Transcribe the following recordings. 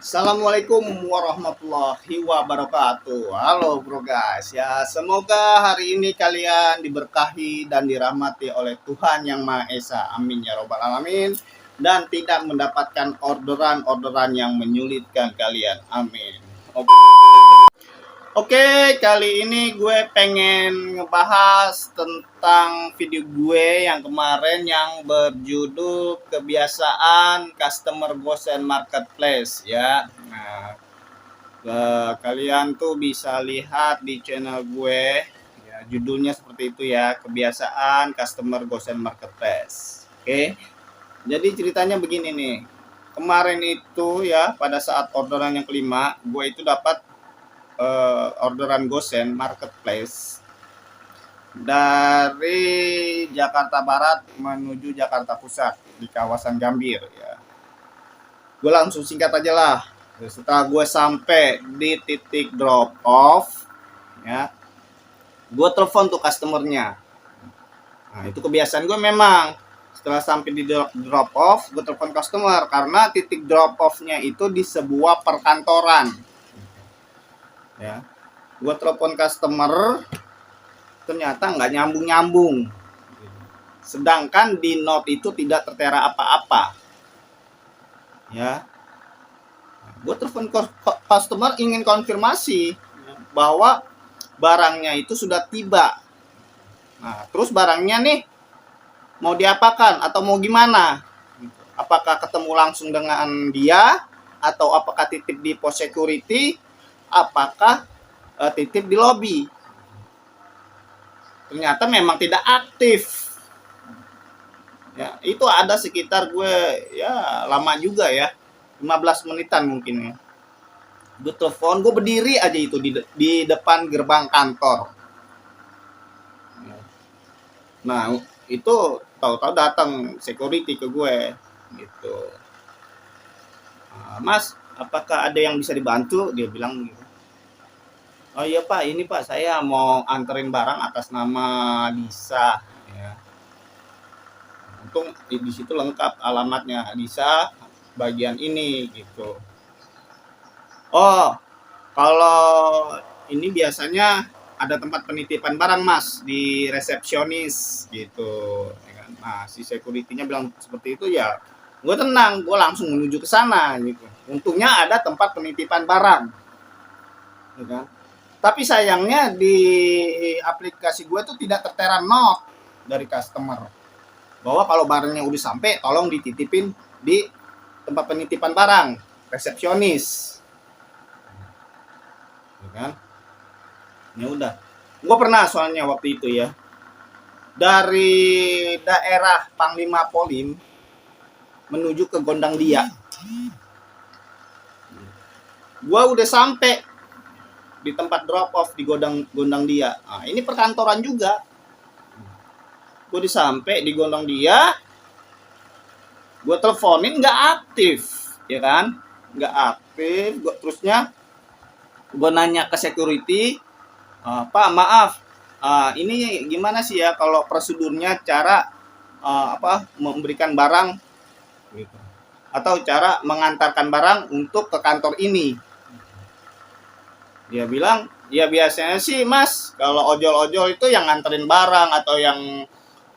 Assalamualaikum warahmatullahi wabarakatuh. Halo bro guys, ya semoga hari ini kalian diberkahi dan dirahmati oleh Tuhan yang Maha Esa. Amin ya robbal alamin. Dan tidak mendapatkan orderan-orderan yang menyulitkan kalian. Amin. Oke, kali ini gue pengen ngebahas tentang video gue yang kemarin yang berjudul kebiasaan customer gosen marketplace ya. Nah, kalian tuh bisa lihat di channel gue ya, judulnya seperti itu ya, kebiasaan customer gosen marketplace. Oke. Jadi ceritanya begini nih. Kemarin itu ya pada saat orderan yang kelima, gue itu dapat orderan gosen marketplace dari Jakarta Barat menuju Jakarta Pusat di kawasan Gambir ya. Gue langsung singkat aja lah. Setelah gue sampai di titik drop off ya, gue telepon tuh customernya. Nah itu kebiasaan gue memang setelah sampai di drop off gue telepon customer karena titik drop off-nya itu di sebuah perkantoran ya. Gue telepon customer ternyata nggak nyambung, sedangkan di note itu tidak tertera apa-apa ya. Gue telepon customer ingin konfirmasi bahwa barangnya itu sudah tiba. Nah terus barangnya nih mau diapakan atau mau gimana, apakah ketemu langsung dengan dia atau apakah titip di pos security, apakah titip di lobby. Ternyata memang tidak aktif ya. Itu ada sekitar gue ya lama juga ya, 15 menitan mungkin ya. Gue telepon, gue berdiri aja itu di depan gerbang kantor. Nah itu tahu-tahu datang security ke gue gitu. Mas, apakah ada yang bisa dibantu, dia bilang gitu. Oh iya Pak, ini Pak saya mau anterin barang atas nama Lisa ya. Untung di situ lengkap alamatnya, Lisa bagian ini gitu. Oh, kalau ini biasanya ada tempat penitipan barang Mas di resepsionis gitu. Nah si security-nya bilang seperti itu ya. Gue tenang, gue langsung menuju ke sana gitu. Untungnya ada tempat penitipan barang, gitu kan. Tapi sayangnya di aplikasi gue tuh tidak tertera note dari customer bahwa kalau barangnya udah sampai tolong dititipin di tempat penitipan barang, resepsionis. Ya kan? Ya udah. Gue pernah soalnya waktu itu ya. Dari daerah Panglima Polim menuju ke Gondang Dia. Gue udah sampai di tempat drop off di Gondang Dia. Nah, ini perkantoran juga. Gue disampai di Gondang Dia, gue teleponin nggak aktif, ya kan? Nggak aktif. Terusnya gue nanya ke security, Pak maaf, ini gimana sih ya kalau prosedurnya cara memberikan barang, gitu, atau cara mengantarkan barang untuk ke kantor ini. Dia bilang, ya biasanya sih mas, kalau ojol-ojol itu yang nganterin barang atau yang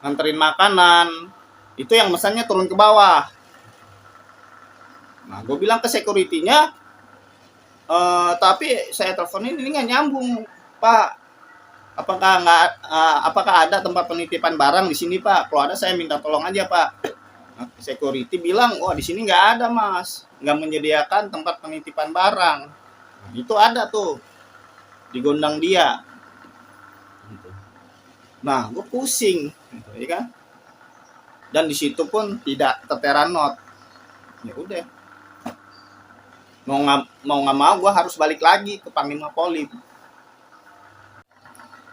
nganterin makanan, itu yang mesannya turun ke bawah. Nah, gue bilang ke security-nya, tapi saya teleponin ini nggak nyambung, Pak. Apakah ada tempat penitipan barang di sini, Pak? Kalau ada saya minta tolong aja, Pak. Nah, security bilang, wah di sini nggak ada, Mas. Nggak menyediakan tempat penitipan barang. Itu ada tuh di Gondang Dia. Nah, gue pusing, ya kan? Dan di situ pun tidak tertera note. Ya udah, mau nggak mau gue harus balik lagi ke Panglima Polim.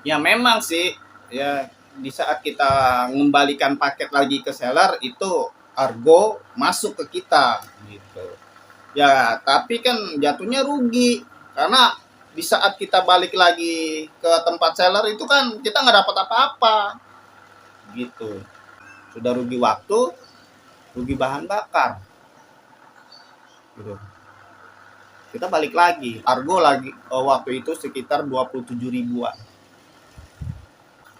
Ya memang sih, ya di saat kita mengembalikan paket lagi ke seller itu argo masuk ke kita, gitu. Ya, tapi kan jatuhnya rugi karena di saat kita balik lagi ke tempat seller itu kan kita nggak dapat apa-apa, gitu. Sudah rugi waktu, rugi bahan bakar, gitu. Kita balik lagi, argo lagi waktu itu sekitar 27 ribuan.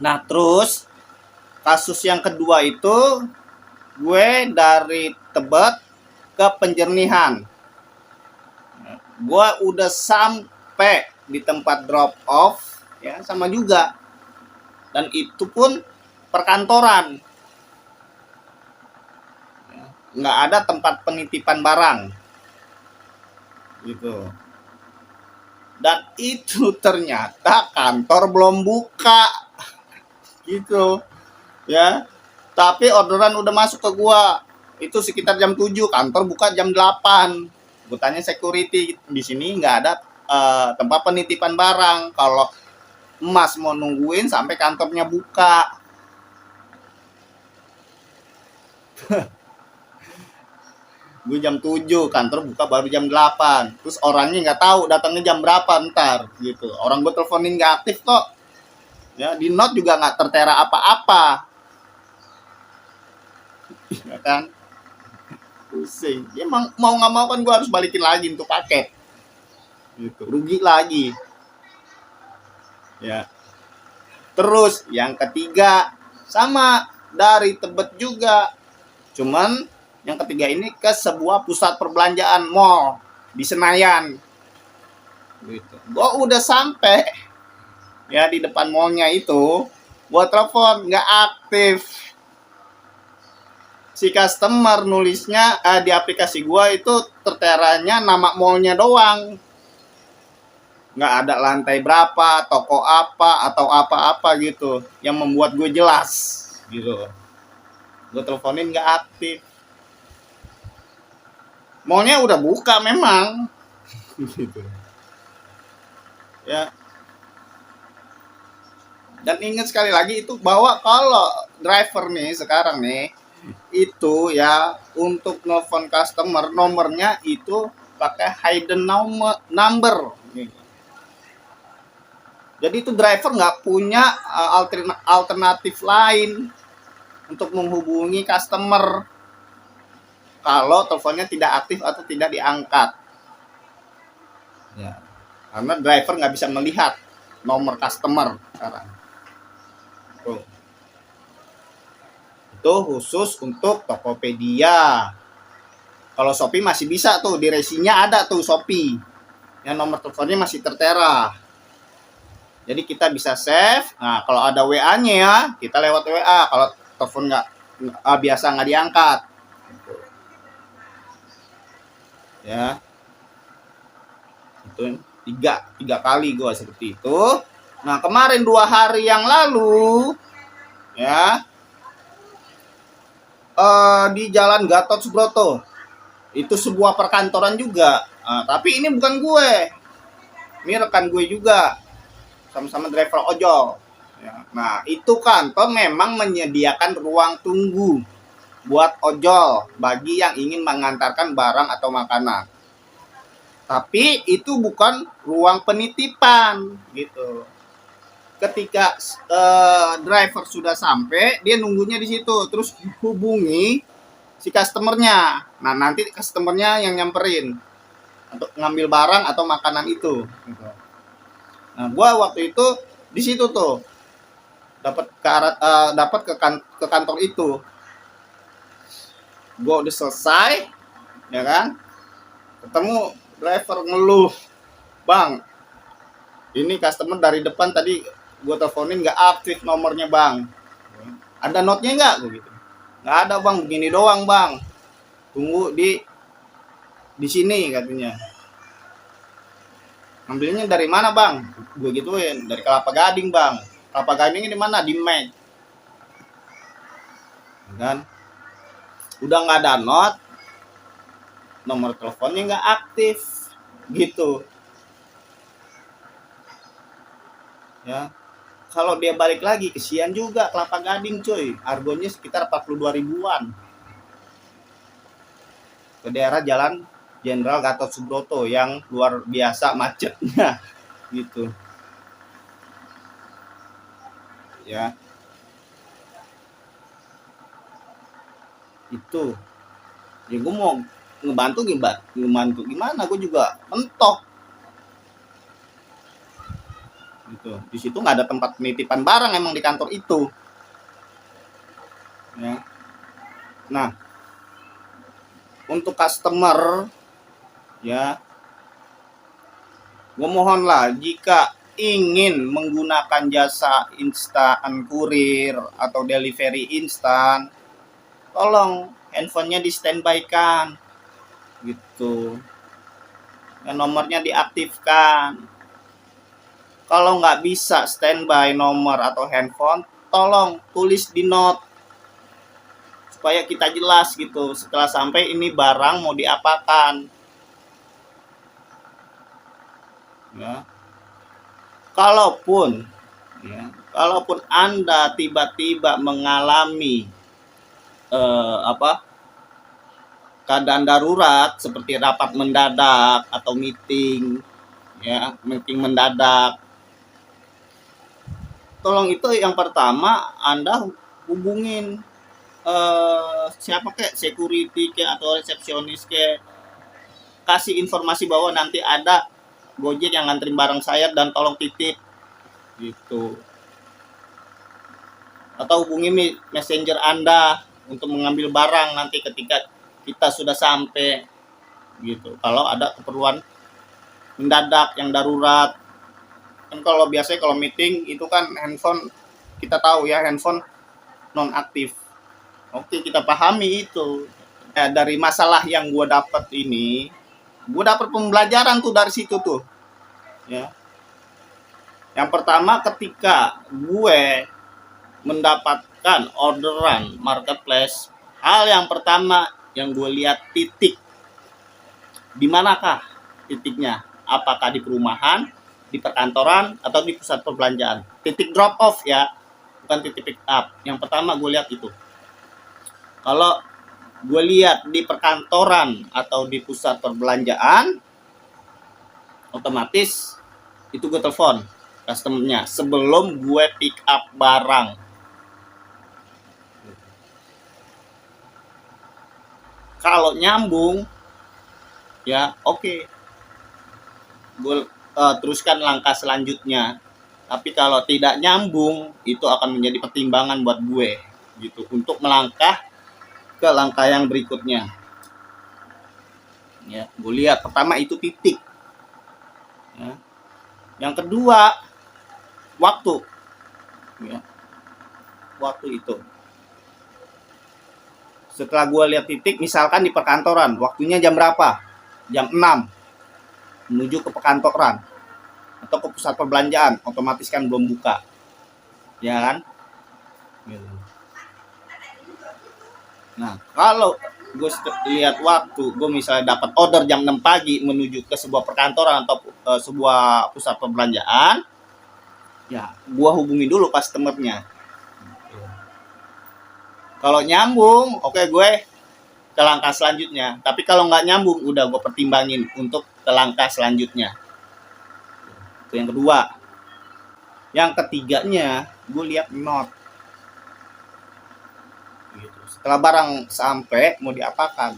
Nah terus kasus yang kedua itu gue dari Tebet ke Penjernihan. Gue udah sampai di tempat drop off ya, sama juga, dan itu pun perkantoran, nggak ada tempat penitipan barang gitu. Dan itu ternyata kantor belum buka gitu ya, tapi orderan udah masuk ke gua itu sekitar jam 7, kantor buka jam 8. Gua tanya security, di sini nggak ada tempat penitipan barang, kalau Mas mau nungguin sampai kantornya buka. Gue jam 7, kantor buka baru jam 8. Terus orangnya nggak tahu datangnya jam berapa ntar gitu. Orang gue teleponin nggak aktif kok. Ya, di note juga nggak tertera apa-apa. Ya kan? Pusing. Ya mau nggak mau kan gue harus balikin lagi untuk paket. Gitu. Rugi lagi. Ya. Terus yang ketiga sama dari Tebet juga. Cuman yang ketiga ini ke sebuah pusat perbelanjaan, mall di Senayan. Gitu. Gue udah sampai ya di depan mallnya itu, gue telepon nggak aktif. Si customer nulisnya di aplikasi gue itu terteranya nama mallnya doang, nggak ada lantai berapa, toko apa atau apa-apa gitu yang membuat gue jelas gitu. Gue teleponin nggak aktif. Mallnya udah buka memang gitu ya. Dan ingat sekali lagi itu bahwa kalau driver nih sekarang nih itu ya, untuk nelfon customer nomornya itu pakai hidden number. Jadi itu driver nggak punya alternatif lain untuk menghubungi customer kalau teleponnya tidak aktif atau tidak diangkat. Ya. Karena driver nggak bisa melihat nomor customer sekarang. Tuh. Itu khusus untuk Tokopedia. Kalau Shopee masih bisa tuh, di resinya ada tuh Shopee. Yang nomor teleponnya masih tertera. Jadi kita bisa save. Nah, kalau ada WA-nya ya, kita lewat WA. Kalau telepon biasa nggak diangkat. Ya. Itu tiga kali gue seperti itu. Nah, kemarin 2 hari yang lalu ya, di Jalan Gatot Subroto. Itu sebuah perkantoran juga. Tapi ini bukan gue. Ini rekan gue juga. Sama-sama driver ojol. Ya. Nah, itu kantor memang menyediakan ruang tunggu buat ojol bagi yang ingin mengantarkan barang atau makanan. Tapi itu bukan ruang penitipan gitu. Ketika driver sudah sampai, dia nunggunya di situ, terus hubungi si customernya. Nah, nanti customernya yang nyamperin untuk ngambil barang atau makanan itu. Gitu. Nah, gua waktu itu di situ tuh dapat ke kantor itu. Gua udah selesai, ya kan? Ketemu driver ngeluh, bang, ini customer dari depan tadi gue teleponin nggak aktif nomornya bang, ada notnya nggak? Gue gitu, nggak ada bang, begini doang bang, tunggu di sini katanya. Ambilnya dari mana bang? Gue gituin, dari Kelapa Gading bang. Kelapa Gadingnya di mana? Di Meg. Kan? Udah nggak ada not, nomor teleponnya nggak aktif, gitu. Ya, kalau dia balik lagi kesian juga Kelapa Gading cuy, argonya sekitar 42 ribuan ke daerah Jalan Jenderal Gatot Subroto yang luar biasa macetnya gitu ya. Itu ya, gue mau ngebantu gimana, gue juga mentok gitu. Di situ nggak ada tempat penitipan barang emang di kantor itu ya. Nah, untuk customer ya, gue mohonlah jika ingin menggunakan jasa instan kurir atau delivery instan, tolong handphonenya di standby kan gitu ya, nomornya diaktifkan. Kalau nggak bisa standby nomor atau handphone, tolong tulis di note supaya kita jelas gitu setelah sampai ini barang mau diapakan ya. Kalaupun Anda tiba-tiba mengalami keadaan darurat seperti rapat mendadak atau meeting mendadak, tolong itu yang pertama Anda hubungin siapa kek, security kek atau resepsionis kek, kasih informasi bahwa nanti ada Gojek yang nganterin barang saya dan tolong titip gitu. Atau hubungi messenger Anda untuk mengambil barang nanti ketika kita sudah sampai gitu. Kalau ada keperluan mendadak yang darurat. Kan kalau biasanya kalau meeting itu kan handphone, kita tahu ya handphone non aktif. Oke, kita pahami itu. Dari masalah yang gue dapat ini, gue dapat pembelajaran tuh dari situ tuh ya. Yang pertama, ketika gue mendapatkan orderan marketplace, hal yang pertama yang gue lihat titik, di manakah titiknya, apakah di perumahan, di perkantoran, atau di pusat perbelanjaan. Titik drop off ya, bukan titik pick up. Yang pertama gue lihat itu. Kalau gue lihat di perkantoran atau di pusat perbelanjaan, otomatis itu gue telepon customer-nya sebelum gue pick up barang. Kalau nyambung ya oke, gue teruskan langkah selanjutnya. Tapi kalau tidak nyambung, itu akan menjadi pertimbangan buat gue gitu untuk melangkah ke langkah yang berikutnya ya. Gue lihat pertama itu titik ya. Yang kedua, waktu ya. Waktu itu setelah gue lihat titik, misalkan di perkantoran waktunya jam berapa, jam 6 menuju ke perkantoran atau ke pusat perbelanjaan, otomatis kan belum buka ya kan. Nah, kalau gue lihat waktu, gue misalnya dapat order jam 6 pagi menuju ke sebuah perkantoran atau sebuah pusat perbelanjaan, ya gue hubungi dulu customer-nya. Kalau nyambung, oke, gue ke langkah selanjutnya. Tapi kalau nggak nyambung, udah gue pertimbangin untuk ke langkah selanjutnya. Itu yang kedua. Yang ketiganya, gue lihat note. Setelah barang sampai, mau diapakan?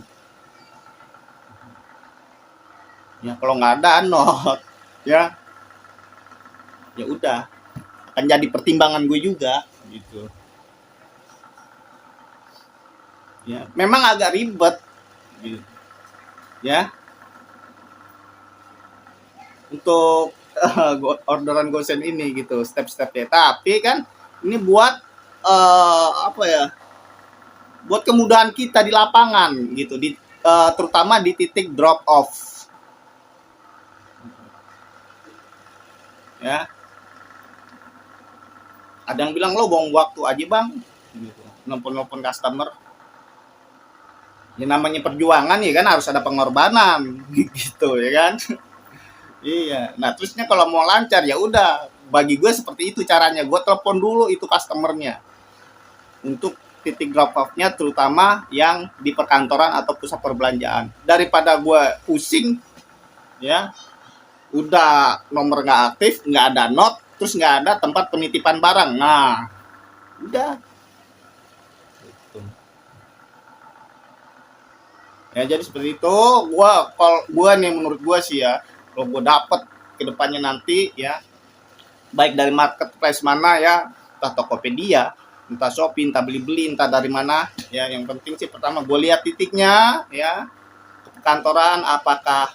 Ya kalau nggak ada note, ya udah akan jadi pertimbangan gue juga gitu. Ya, memang agak ribet gitu. Ya. Untuk orderan gosen ini gitu, step-stepnya. Tapi kan ini buat buat kemudahan kita di lapangan gitu, terutama di titik drop off. Ya. Ada yang bilang lo buang waktu aja bang, gitu. Nelpon customer. Ya namanya perjuangan ya kan, harus ada pengorbanan gitu ya kan. Iya. Nah terusnya kalau mau lancar ya udah, bagi gue seperti itu caranya. Gue telepon dulu itu customernya untuk titik drop off-nya, terutama yang di perkantoran atau pusat perbelanjaan. Daripada gue pusing ya, udah nomor nggak aktif, nggak ada note, terus nggak ada tempat penitipan barang. Nah udah. Ya jadi seperti itu. Kalau gua nih, menurut gua sih ya, kalau gua dapet kedepannya nanti ya, baik dari marketplace mana ya, entah Tokopedia, entah Shopee, entah beli-beli, entah dari mana ya, yang penting sih pertama gue lihat titiknya ya, ke kantoran, apakah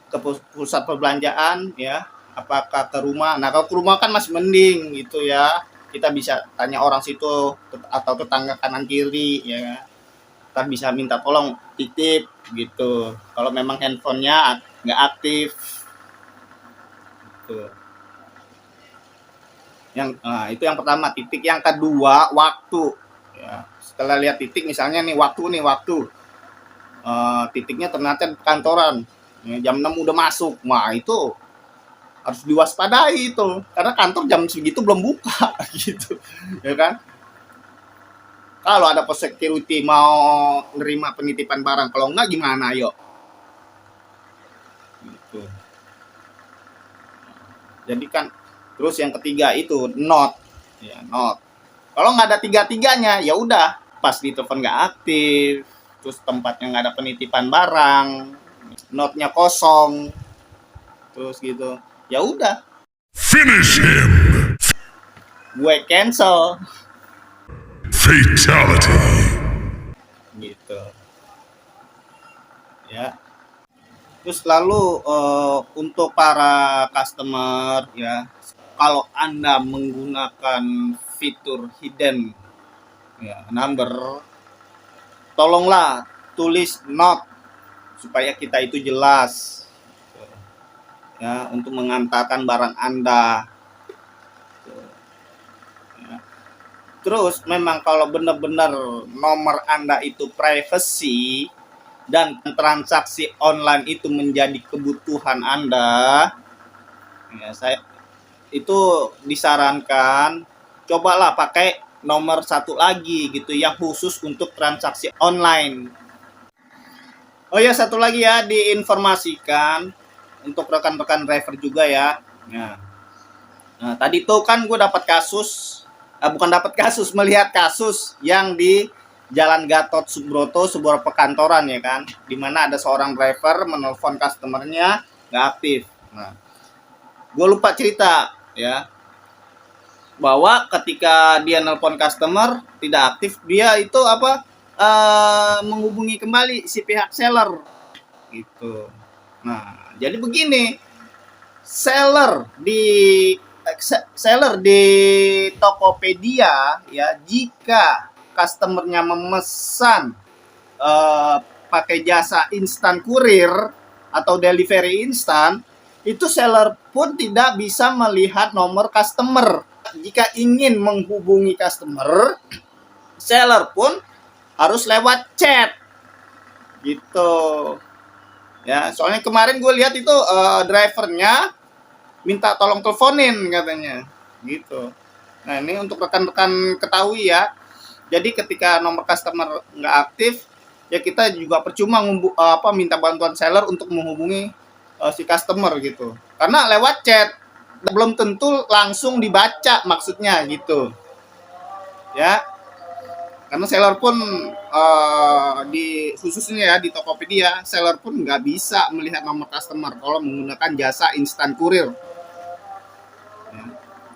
ke pusat perbelanjaan ya, apakah ke rumah. Nah kalau ke rumah kan masih mending gitu ya, kita bisa tanya orang situ atau tetangga kanan kiri ya, kita bisa minta tolong titip gitu kalau memang handphonenya nggak aktif gitu. Itu yang pertama, titik. Yang kedua, waktu ya. Setelah lihat titik, misalnya nih waktu, titiknya ternyata di kantoran ya, jam 6 udah masuk. Nah itu harus diwaspadai itu, karena kantor jam segitu belum buka gitu ya kan. Kalau ada pos security mau nerima penitipan barang, kalau enggak gimana, yuk gitu. Jadi kan, terus yang ketiga itu note ya, note. Kalau nggak ada tiga-tiganya, ya udah, pas di telepon nggak aktif, terus tempatnya nggak ada penitipan barang, note-nya kosong, terus gitu, ya udah, Finish him! gue cancel Fatality! gitu ya. Terus lalu untuk para customer ya, kalau Anda menggunakan fitur hidden ya, number, tolonglah tulis note supaya kita itu jelas ya, untuk mengantarkan barang Anda ya. Terus memang kalau benar-benar nomor Anda itu privacy dan transaksi online itu menjadi kebutuhan Anda ya, saya itu disarankan cobalah pakai nomor satu lagi gitu yang khusus untuk transaksi online. Oh ya, satu lagi ya, diinformasikan untuk rekan-rekan driver juga ya. Nah, tadi tuh kan gue dapat kasus, bukan dapat kasus, melihat kasus yang di Jalan Gatot Subroto, sebuah perkantoran ya kan, di mana ada seorang driver menelpon customernya nggak aktif. Nah, gue lupa cerita ya, bahwa ketika dia nelpon customer tidak aktif, dia itu menghubungi kembali si pihak seller gitu. Nah, jadi begini, seller di seller di Tokopedia ya, jika customernya memesan pakai jasa instan kurir atau delivery instan, itu seller pun tidak bisa melihat nomor customer. Jika ingin menghubungi customer, seller pun harus lewat chat gitu ya. Soalnya kemarin gue lihat itu drivernya minta tolong teleponin katanya gitu. Nah ini untuk rekan-rekan ketahui ya, jadi ketika nomor customer nggak aktif ya, kita juga percuma minta bantuan seller untuk menghubungi si customer gitu, karena lewat chat belum tentu langsung dibaca maksudnya gitu ya. Karena seller pun di khususnya ya di Tokopedia, seller pun nggak bisa melihat nomor customer kalau menggunakan jasa instan kurir ya.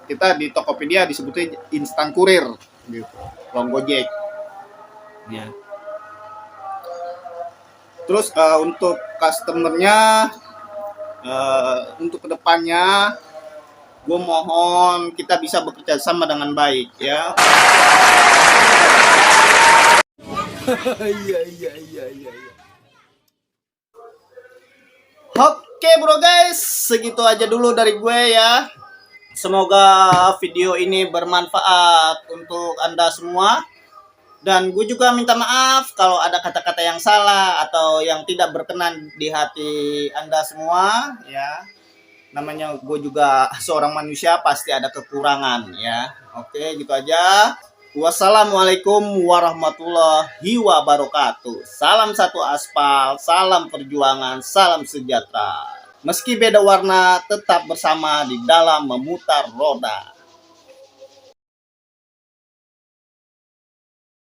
Kita di Tokopedia disebutnya instan kurir gitu, long Gojek ya. Terus untuk customernya, untuk kedepannya gue mohon kita bisa bekerja sama dengan baik ya. Iya. Oke bro guys, segitu aja dulu dari gue ya. Semoga video ini bermanfaat untuk Anda semua. Dan gue juga minta maaf kalau ada kata-kata yang salah atau yang tidak berkenan di hati Anda semua ya. Namanya gue juga seorang manusia, pasti ada kekurangan ya. Oke, gitu aja. Wassalamualaikum warahmatullahi wabarakatuh. Salam satu aspal, salam perjuangan, salam sejahtera. Meski beda warna, tetap bersama di dalam memutar roda.